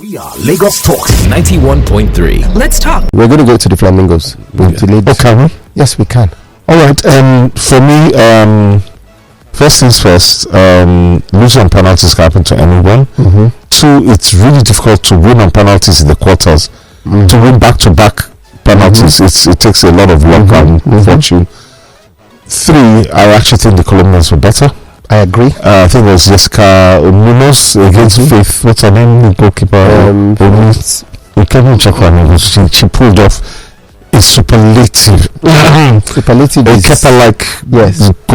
We are Lagos Talks 91.3. Let's talk. We're going to go to the Flamingos. Can we? Yes, we can. All right. For me, first things first, losing on penalties can happen to anyone. Two, it's really difficult to win on penalties in the quarters. To win back-to-back penalties, it takes a lot of luck and fortune. Three, I actually think the Colombians were better. I agree. I think it was Jessica Munoz against Faith. What's her name? The goalkeeper. She pulled off a superlative. Superlative. It kept her like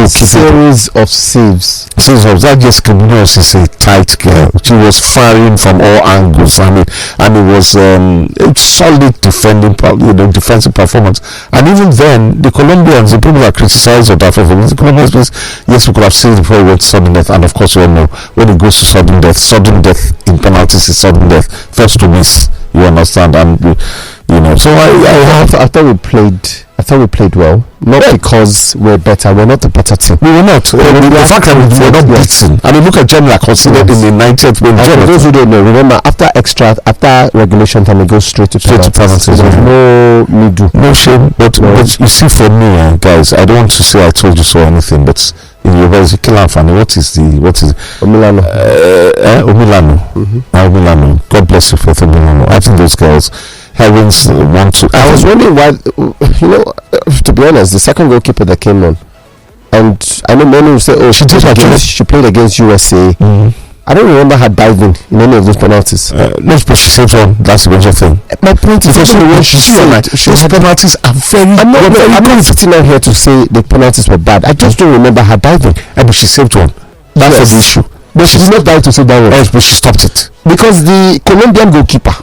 series of saves. That Jessica Munoz is a tight girl. She was firing from all angles. I mean, and it was a solid defensive performance. And even then, the Colombians, the people that criticized Edafe for the Colombians, yes, we could have seen it before we went to sudden death. And of course, we all know when it goes to sudden death in penalties is sudden death. First to miss, you understand, and So I thought we played well, not because we're better. We're not the better team. We were not. The fact that we were not beaten. I mean, look at Genoa considered in the 90th minute. For those who don't know, remember after regulation time, it goes straight to penalties. There's no middle. No shame, but you see, for me, guys, I don't want to say I told you so or anything, but in your guys, what is Omilano? Omilano. God bless you for Omilano. I think those girls. Heavens want to. I was wondering why. To be honest, the second goalkeeper that came on, and I know many will say, "Oh, she played against USA." I don't remember her diving in any of those penalties. No, but she saved one. That's the major thing. My point is, those penalties are very. I'm not sitting out here to say the penalties were bad. I just don't remember her diving. But she saved one. That's the issue. But she did not dive to save that one. Yes, but she stopped it because the Colombian goalkeeper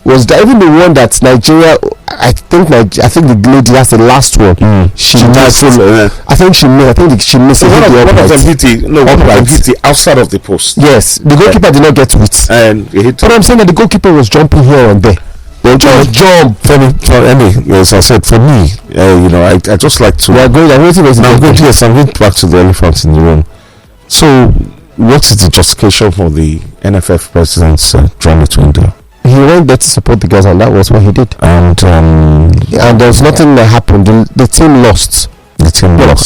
was even the one that Nigeria. I think the lady, that's the last one. She missed. I think she missed. One of them hit the outside of the post. Yes, the goalkeeper did not get to it. And he hit. But I'm saying that the goalkeeper was jumping here and there. They just jump. As I said, for me, I just like to. I'm going back to the elephant in the room. So, what is the justification for the NFF president's journey to India? He went there to support the girls, and that was what he did. And there's nothing that happened. The team lost.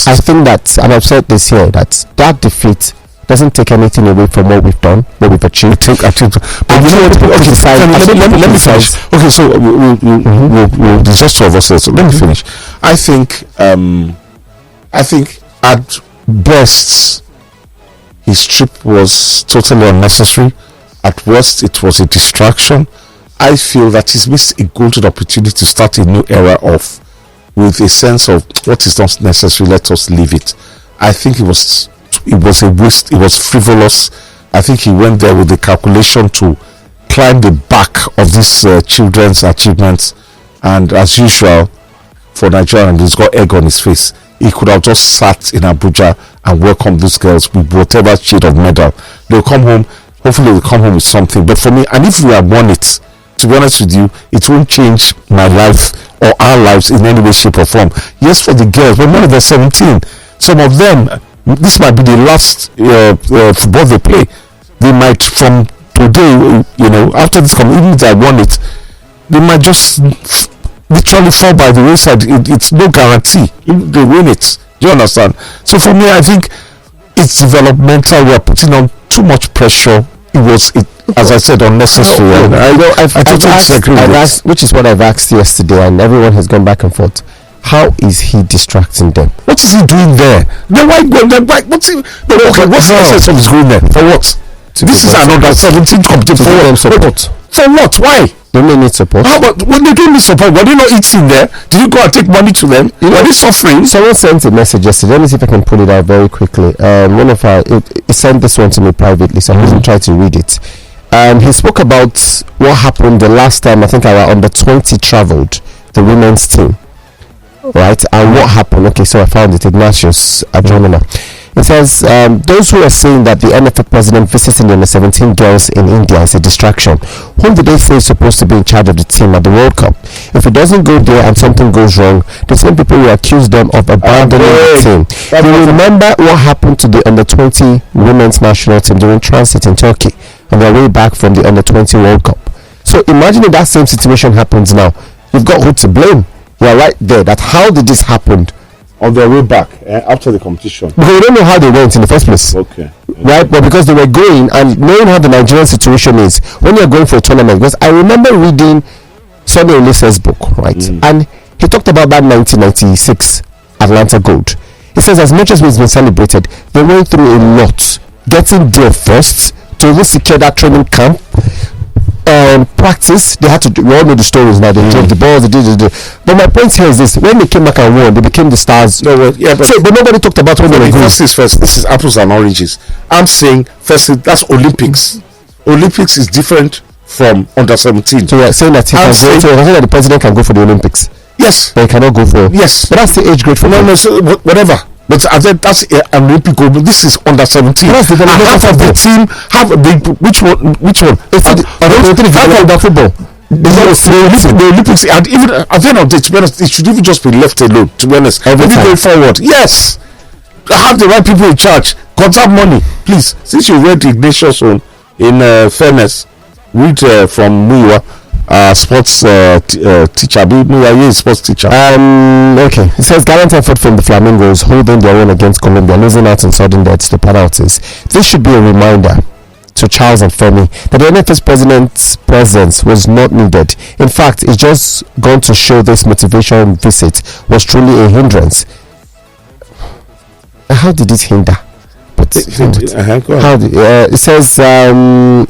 I think that, and I've said this here, that defeat doesn't take anything away from what we've done, what we've achieved. Let me finish. Okay, so we'll just two of us. So let me finish. I think at best, his trip was totally unnecessary. At worst, it was a distraction. I feel that he's missed a golden opportunity to start a new era off with a sense of what is not necessary. Let us leave it. I think it was a waste. It was frivolous. I think he went there with the calculation to climb the back of these children's achievements. And as usual, for Nigeria, he's got egg on his face. He could have just sat in Abuja and welcomed these girls with whatever shade of medal. They'll come home. Hopefully we'll come home with something. But for me, and if we have won it, to be honest with you, it won't change my life or our lives in any way, shape or form. Yes, for the girls, but more than 17. Some of them, this might be the last football they play. They might, from today, after this, even if they won it, they might just literally fall by the wayside. It's no guarantee if they win it. Do you understand? So for me, I think it's developmental. We are putting on too much pressure. It was, as I said, unnecessary. I've asked, which is what I've asked yesterday, and everyone has gone back and forth. How is he distracting them? What is he doing there? Then why go there? What's the essence of his going there? For what? This is another 17 competition. For them support. For what? Why? Don't they need support? How about when they don't need support? Were they not eating there? Did you go and take money to them? Were they suffering? Someone sent a message yesterday. Let me see if I can pull it out very quickly. One of our he sent this one to me privately, so I'm going to try to read it. He spoke about what happened the last time. I think our under 20 traveled, the women's team, right? And what happened? Okay, so I found it. Ignatius Adromina. It says, those who are saying that the NFF president visiting the under-17 girls in India is a distraction, whom do they say is supposed to be in charge of the team at the World Cup? If it doesn't go there and something goes wrong, the same people will accuse them of abandoning the team. You remember what happened to the under-20 women's national team during transit in Turkey on their way back from the under-20 World Cup? So imagine if that same situation happens now. You've got who to blame. You are right there. That how did this happen? On their way back after the competition. Because we don't know how they went in the first place. Okay. Right? But because they were going and knowing how the Nigerian situation is, when you're going for a tournament, because I remember reading Sonny Olise's book, right? And he talked about that 1996 Atlanta Gold. He says as much as it's been celebrated, they went through a lot. Getting there first to even secure that training camp. Practice, they had to we all know the stories now. They dropped the balls, they did. But my point here is this: when they came back and won, they became the stars. No, well, yeah, but nobody talked about when they were good. First, this is apples and oranges. I'm saying first, that's Olympics. Olympics is different from under 17. So you're saying that the president can go for the Olympics? Yes, but he cannot go for. Yes, but that's the age grade for. No, so whatever. But that's an Olympic goal. But this is under 17. Yes, half of the team have a big. Which one? It's the football. The Olympics, and even at the end of the day, to be honest, it should even just be left alone. To be honest, every going forward, yes, have the right people in charge. Conserve money, please. Since you read Ignatius on in fairness, read from Muiwa. Sports teacher. Sports teacher. Okay. It says gallant effort from the Flamingos holding their own against Colombia, losing out in sudden deaths to penalties. This should be a reminder to Charles and Femi that the NFS president's presence was not needed. In fact, it's just gone to show this motivation visit was truly a hindrance. How did it hinder? It says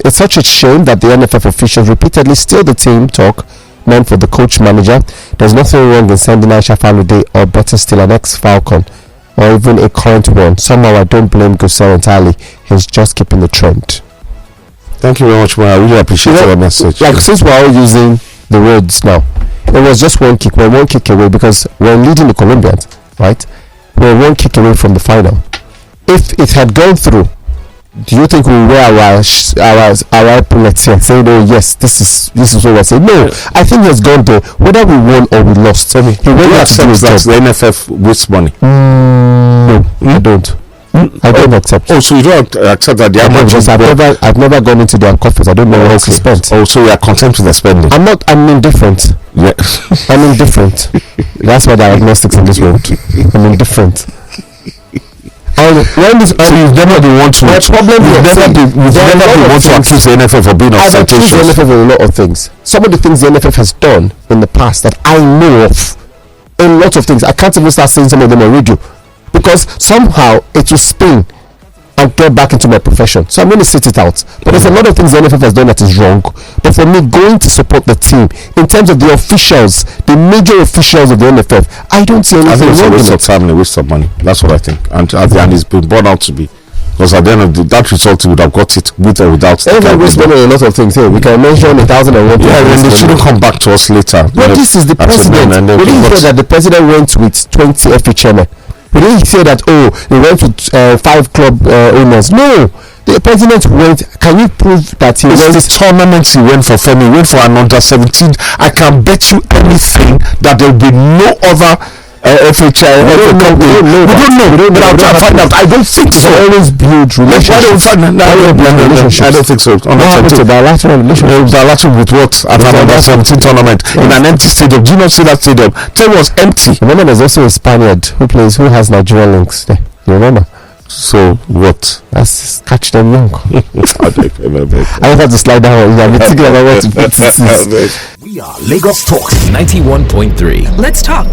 it's such a shame that the NFF officials repeatedly steal the team talk meant for the coach manager. There's nothing wrong in sending Aisha Falude or better still an ex-Falcon or even a current one. Somehow I don't blame Gusau entirely. He's just keeping the trend. Thank you very much, man. I really appreciate your message. Like since we're all using the words now, it was just one kick. We're one kick away because we're leading the Colombians, right? We're one kick away from the final. If it had gone through, do you think we wear our epaulets here saying, oh yes, this is what we're saying? No, I think he has gone there. Whether we won or we lost, he went back to do his job. The NFF wastes money. No, I don't. I don't accept. Oh, so you don't accept that? I've never gone into their coffers. I don't know what else to spend. Oh, so you are content with the spending? I'm indifferent. Yeah. I'm indifferent. That's why there are agnostics in this world. I'm indifferent. When this you've never been want to. You've never been want to accuse the NFF for being I've accused the NFF of a lot of things. Some of the things the NFF has done in the past that I know of, a lot of things. I can't even start saying some of them on radio because somehow it will spin and get back into my profession. So I'm going to sit it out. But there's a lot of things the NFF has done that is wrong. But for me, going to support the team in terms of the officials, the major officials of the NFF, I don't see anything wrong with it. It's a waste of time and a waste of money. That's what I think. And it's been borne out to be. Because at the end of that result, you would have got it with or without. Everyone waste money on a lot of things here. We can mention 1,001. Yeah, and they shouldn't come back to us later. But this is the president. We didn't hear that the president went with 20 FA chairmen. We didn't say that, they went with 5 club owners. No, the president went. Can you prove that he went? The tournament he went for Femi, went for an under 17. I can bet you anything that there will be no other FA chair. We don't know. But I'll try to find out. I don't think so. Always build relationships. I don't think so. Bilateral relationship. Bilateral with what? At an under 17 tournament in an empty stadium. Do you not see that stadium? It was empty. Remember, there's also a Spaniard who has Nigerian links there. You remember? So what? That's catch them young. I don't have to slide down. I'm thinking about what to put. We are Lagos Talks 91.3. Let's talk.